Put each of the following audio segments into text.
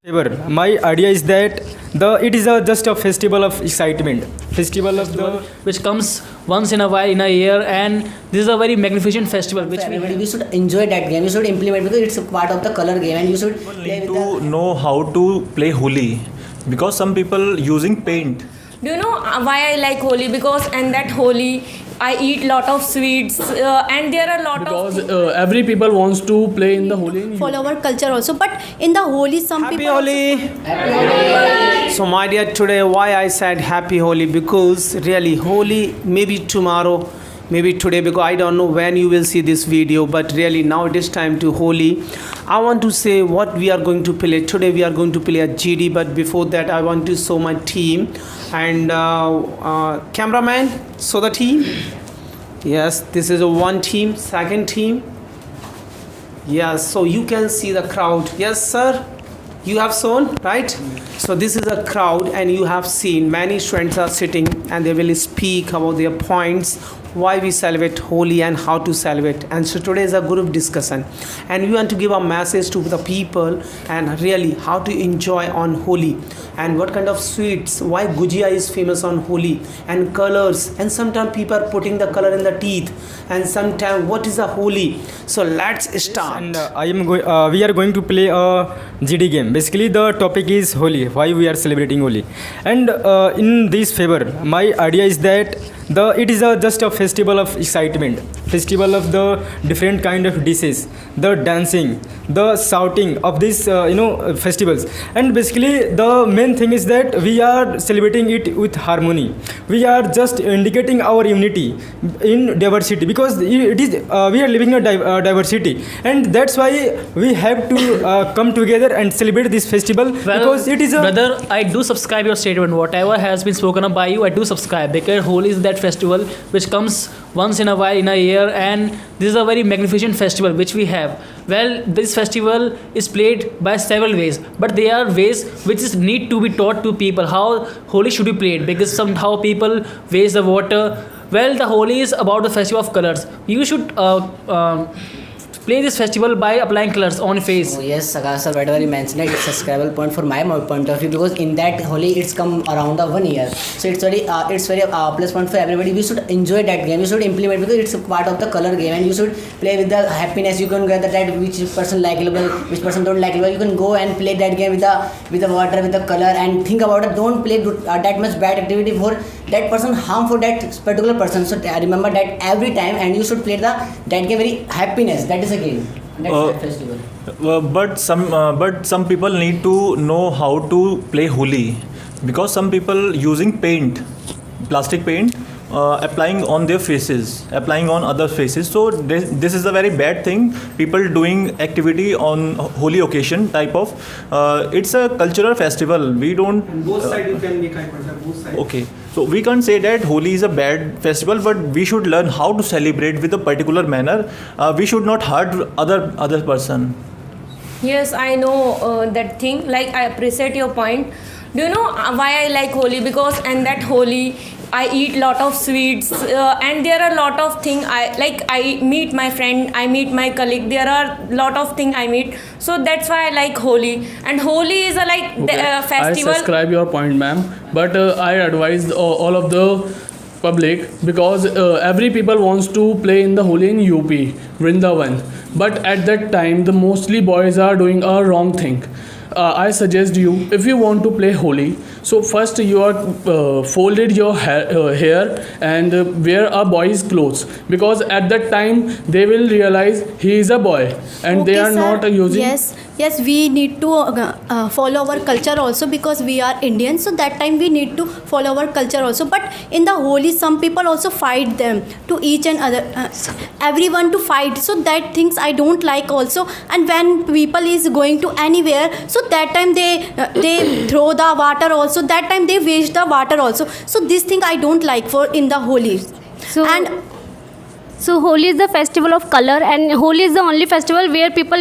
Ever. My idea is that it is just a festival of excitement, festival of the which comes once in a while in a year, and this is a very magnificent festival which we Everybody, we should enjoy that game. You should implement because it's a part of the color game, and you should play Need with to the. know how to play Holi because some people using paint. Do you know why I like Holi? Because and that Holi, I eat lot of sweets and there are lot because of every people wants to play in the Holi. follow our culture also, but in the Holi some Happy people Holi! So my dear, today why I said Happy Holi, because really Holi maybe tomorrow, maybe today, because I don't know when you will see this video, but really now it is time to Holi. I want to say what we are going to play. Today we are going to play a GD, but before that I want to show my team and cameraman, show the team. Yes, this is a one team, second team. Yes, so you can see the crowd. Yes, sir. You have shown, right? So this is a crowd, and you have seen many students are sitting and they will speak about their points, why we celebrate Holi and how to celebrate. And so today is a group discussion, and we want to give a message to the people and really how to enjoy on Holi and what kind of sweets, why Gujia is famous on Holi, and colors, and sometimes people are putting the color in the teeth, and sometimes what is a Holi. So let's start. and we are going to play a GD game. Basically, the topic is Holi. Why we are celebrating Holi, and in this favor, my idea is that it is just a festival of excitement, festival of the different kind of dishes, the dancing, the shouting of these festivals, and basically the main thing is that we are celebrating it with harmony. We are just indicating our unity in diversity, because it is we are living in a diversity, and that's why we have to come together and celebrate this festival, because it is a brother, I do subscribe your statement. Whatever has been spoken up by you, I do subscribe, because Holi is that festival which comes once in a while in a year, and this is a very magnificent festival which we have. Well, this festival is played by several ways, but there are ways which is need to be taught to people how Holi should be played, because somehow people waste the water. Well, the Holi is about the festival of colors. You should play this festival by applying colors on face. Oh, yes, Sagar sir, whatever you mentioned, it's a subscribable point for my point of view, because in that Holi it's come around the 1 year, so it's very plus point for everybody. We should enjoy that game. You should implement because it's a part of the color game, and you should play with the happiness. You can get that which person likable, which person don't likable. You can go and play that game with the water, with the color, and think about it. Don't play that much bad activity for that person, harm for that particular person. So remember that every time, and you should play that game very happiness. That is a game. That's that festival. But some people need to know how to play Holi because some people using paint, plastic paint, applying on their faces, applying on other faces. So this is a very bad thing. People doing activity on Holi occasion type of. It's a cultural festival. We don't. Both sides you can make eye contact. Both sides. Okay, so we can't say that Holi is a bad festival, but we should learn how to celebrate with a particular manner. We should not hurt other person. yes, I know that thing. Like I appreciate your point. Do you know why I like Holi? Because and that Holi, I eat lot of sweets and there are lot of thing I meet my friend, I meet my colleague. There are lot of thing I meet. So that's why I like Holi. And Holi is a festival. I subscribe your point, ma'am, but I advise all of the public, because every people wants to play in the Holi in UP, Vrindavan, but at that time the mostly boys are doing a wrong thing. I suggest you, if you want to play Holi, so first you are folded your hair and wear a boy's clothes, because at that time they will realize he is a boy, and they Okay, are sir. not using. Yes, we need to follow our culture also, because we are Indians, so that time we need to follow our culture also. But in the Holi some people also fight them to each and other, everyone to fight, so that things I don't like also. And when people is going to anywhere, so that time they throw the water also, that time they waste the water also. So this thing I don't like for in the Holi. So Holi is the festival of color, and Holi is the only festival where people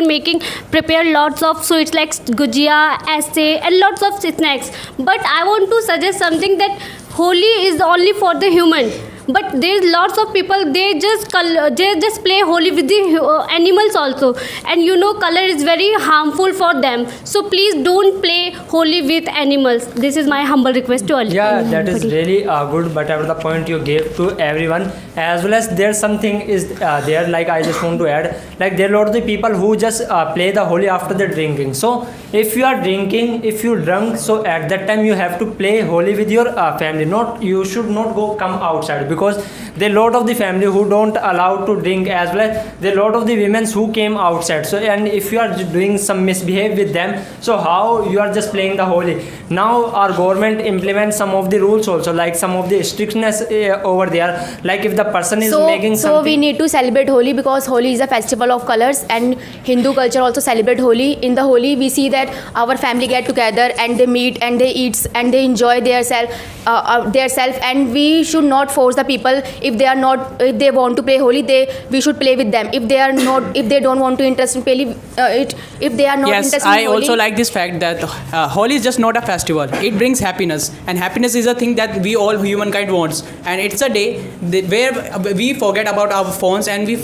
prepare lots of sweets like gujia, essay, and lots of snacks. But I want to suggest something, that Holi is only for the human. but there's lots of people, they just play Holi with the animals also, and you know color is very harmful for them, so please don't play Holi with animals. This is my humble request to all. Yeah, that is anybody. really good. Whatever the point you gave to everyone, as well as there's something is there. Like I just want to add, like there are a lot of the people who just play the Holi after the drinking. So if you are drinking, if you drunk, so at that time you have to play Holi with your family. Not you should not go come outside, because there are a lot of the family who don't allow to drink, as well as there are a lot of the women who came outside. So and if you are doing some misbehave with them, so how you are just playing the Holi. Now our government implements some of the rules also, like some of the strictness over there, like if the person is making So something. we need to celebrate Holi because Holi is a festival of colors, and Hindu culture also celebrate Holi. In the Holi, we see that our family get together and they meet and they eat and they enjoy their self, and we should not force the people. If they want to play Holi, we should play with them. If they don't want to interest in play it, if they are not Yes, interested I in Holi, also like this fact that Holi is just not a festival. It brings happiness, and happiness is a thing that we all humankind wants. And it's a day where we forget about our phones and we,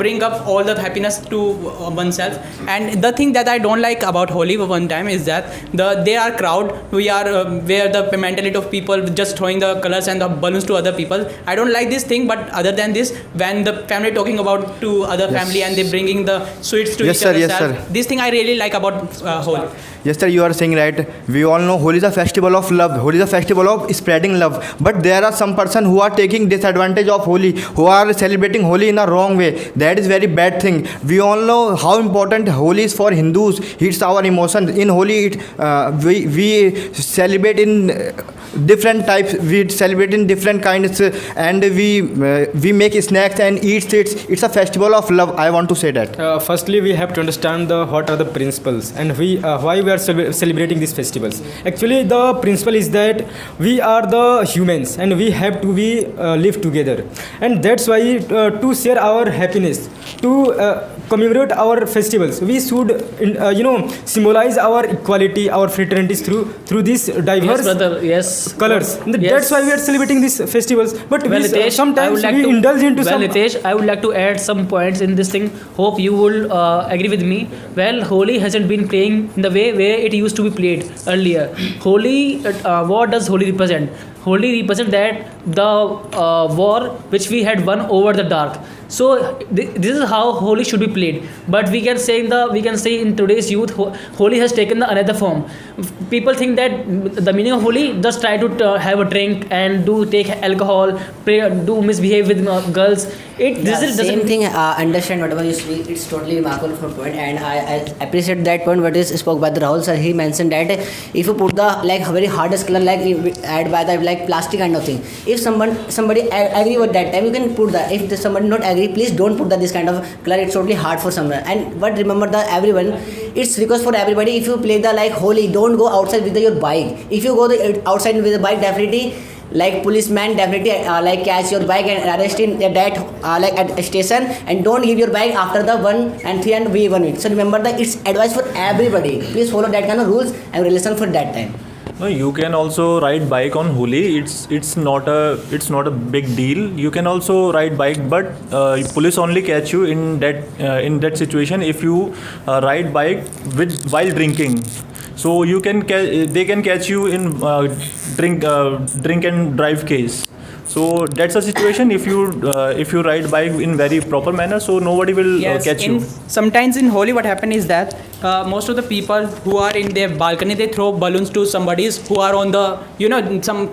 bring up all the happiness to oneself. And the thing that I don't like about Holi one time is that there are crowd. We are where the mentality of people just throwing the colors and the balloons to other people. I don't like this thing. But other than this, when the family talking about to other family and they bringing the sweets to each other, yes, sir. this thing I really like about Holi. Yes, sir, you are saying right. We all know Holi is a festival of love. Holi is a festival of spreading love. But there are some person who are taking disadvantage of Holi, who are celebrating Holi in a wrong way. That is very bad thing. We all know how important Holi is for Hindus. It's our emotion. In Holi, we celebrate in different types. We celebrate in different kinds, and we make snacks and eat it. It's a festival of love. I want to say that. Firstly, we have to understand what are the principles and why we are celebrating these festivals. Actually, the principle is that we are the humans and we have to be live together, and that's why to share our happiness, to commemorate our festivals, we should symbolize our equality, our fraternities through these diverse colors. That's why we are celebrating these festivals. But Nitesh, sometimes we indulge into some. Nitesh, I would like to add some points in this thing. Hope you will agree with me. Well, Holi hasn't been playing in the way where it used to be played earlier. Holi, what does Holi represent? Holi represents that the war which we had won over the dark. So this is how Holi should be played. But we can say in today's youth, Holi has taken another form. People think that the meaning of Holi, just try to have a drink and take alcohol, do misbehave with girls. Same thing. Understand whatever you speak. It's totally remarkable for point, and I appreciate that point. What is spoke by the Rahul sir. He mentioned that if you put the very hardest color add by the plastic kind of thing. If somebody agree with that time, you can put that. If somebody not agree, please don't put this kind of color. It's totally hard for someone. But remember everyone, it's request for everybody. If you play the Holi, don't go outside with your bike. If you go outside with the bike, definitely policeman definitely catch your bike and arrest in that at a station, and don't give your bike after the 1 and 3 and V1 week. So remember that it's advice for everybody. Please follow that kind of rules and regulation for that time. No, you can also ride bike on Holi. It's not a big deal. You can also ride bike, but police only catch you in that situation if you ride bike while drinking. So they can catch you in drink and drive case. So that's a situation. If you ride bike in very proper manner, so nobody will catch you. Sometimes in Holi, what happens is that most of the people who are in their balcony, they throw balloons to somebody's who are on the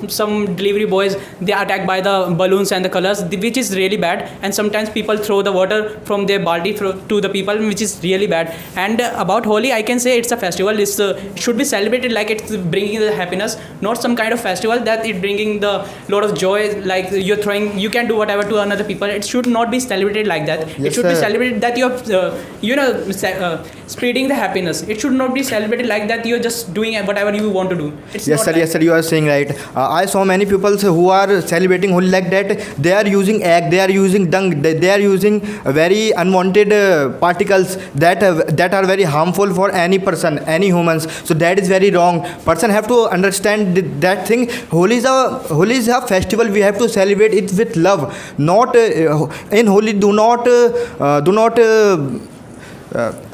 some delivery boys. They are attacked by the balloons and the colors, which is really bad. And sometimes people throw the water from their baldi to the people, which is really bad. And about Holi, I can say it's a festival. It should be celebrated like it's bringing the happiness, not some kind of festival that it bringing the lot of joy. Like you can do whatever to another people. It should not be celebrated like that. Yes, it should sir. be celebrated that you have spreading the happiness. It should not be celebrated like that. You're just doing whatever you want to do. It's Yes not sir, like yes sir, you are saying right. I saw many people who are celebrating Holi like that. They are using egg, they are using dung, they are using very unwanted particles that are very harmful for any person, any humans. So that is very wrong. Person have to understand that thing. Holi is a festival. We have to celebrate it with love. Not in Holi. Do not.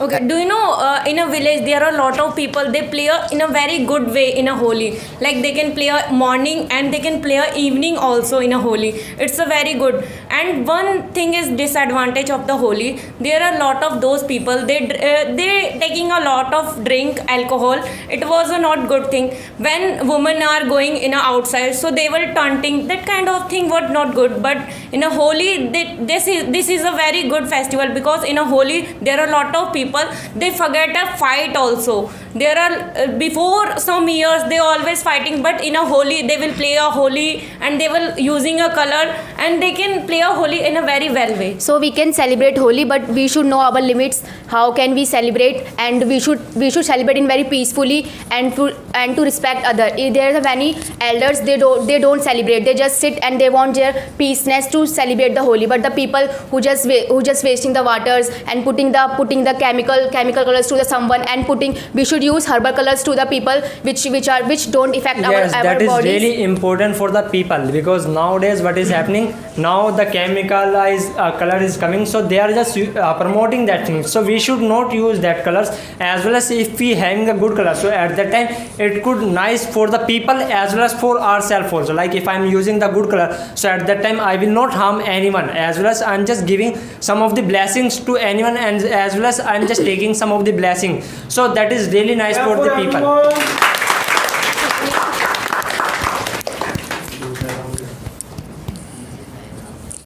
Okay, do you know in a village there are a lot of people, they play in a very good way in a Holi. Like they can play a morning and they can play a evening also in a Holi. It's a very good. And one thing is disadvantage of the Holi. There are a lot of those people, they taking a lot of drink alcohol. It was a not good thing. When women are going in a outside, so they were taunting. That kind of thing was not good. But in a Holi, this is a very good festival, because in a Holi there are a lot of people, they forget a fight also. There are before some years they always fighting, but in a Holi they will play a Holi and they will using a color and they can play a Holi in a very well way. So we can celebrate Holi, but we should know our limits. How can we celebrate? And we should celebrate in very peacefully and to respect other. If there are many elders, they don't celebrate. They just sit and they want their peaceness to celebrate the Holi. But the people who just wasting the waters and putting the chemical colors to the someone, and we should use herbal colors to the people which don't affect our bodies. Yes, that is really important for the people, because nowadays what is happening, now the chemicalized color is coming, so they are just promoting that thing. So we should not use that colors, as well as if we having a good color, so at that time it could nice for the people as well as for ourselves also. Like if I'm using the good color, so at that time I will not harm anyone, as well as I'm just giving some of the blessings to anyone, and as well as I'm just taking some of the blessing. So that is really nice for the people.